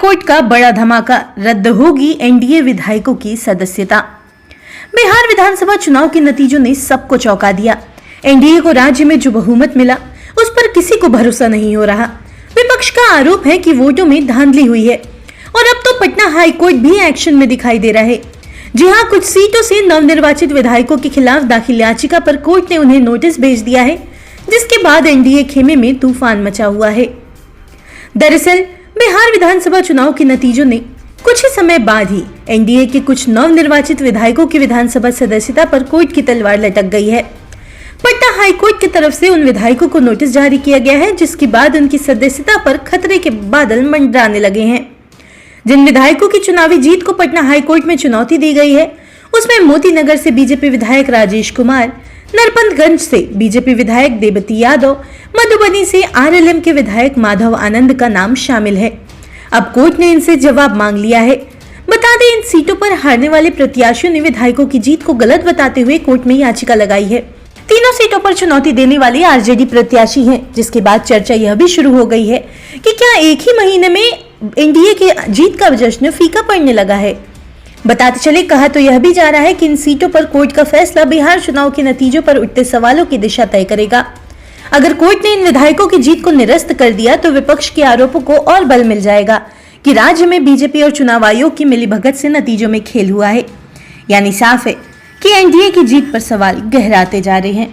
Court का बड़ा धमाका, रद्द होगी एनडीए विधायकों की सदस्यता। बिहार विधानसभा चुनाव के नतीजों ने सबको चौंका दिया। एनडीए को राज्य में जो बहुमत मिला उस पर किसी को भरोसा नहीं हो रहा। विपक्ष का आरोप है कि वोटों में धांधली हुई है और अब तो पटना हाई कोर्ट भी एक्शन में दिखाई दे रहा है। जी हां, कुछ सीटों से नवनिर्वाचित विधायकों के खिलाफ दाखिल याचिका पर कोर्ट ने उन्हें नोटिस भेज दिया है, जिसके बाद एनडीए खेमे में तूफान मचा हुआ है। दरअसल बिहार विधानसभा चुनाव के नतीजों ने कुछ ही समय बाद ही एनडीए के कुछ नवनिर्वाचित विधायकों की विधानसभा सदस्यता पर कोर्ट की तलवार लटक गई है। पटना हाई कोर्ट की तरफ से उन विधायकों को नोटिस जारी किया गया है, जिसके बाद उनकी सदस्यता पर खतरे के बादल मंडराने लगे हैं। जिन विधायकों की चुनावी जीत को पटना हाई कोर्ट में चुनौती दी गई है, उसमें मोती नगर से बीजेपी विधायक राजेश कुमार, नरपतगंज से बीजेपी विधायक देवती यादव, मधुबनी से आरएलएम के विधायक माधव आनंद का नाम शामिल है। अब कोर्ट ने इनसे जवाब मांग लिया है। बता दें, इन सीटों पर हारने वाले प्रत्याशियों ने विधायकों की जीत को गलत बताते हुए कोर्ट में याचिका लगाई है। तीनों सीटों पर चुनौती देने वाले आरजेडी प्रत्याशी हैं, जिसके बाद चर्चा यह भी शुरू हो गई है कि क्या एक ही महीने में एनडीए की जीत का जश्न फीका पड़ने लगा है। बताते चले, कहा तो यह भी जा रहा है कि इन सीटों पर कोर्ट का फैसला बिहार चुनाव के नतीजों पर उठते सवालों की दिशा तय करेगा। अगर कोर्ट ने इन विधायकों की जीत को निरस्त कर दिया तो विपक्ष के आरोपों को और बल मिल जाएगा कि राज्य में बीजेपी और चुनाव आयोग की मिलीभगत से नतीजों में खेल हुआ है। यानी साफ है कि एनडीए की जीत पर सवाल गहराते जा रहे हैं।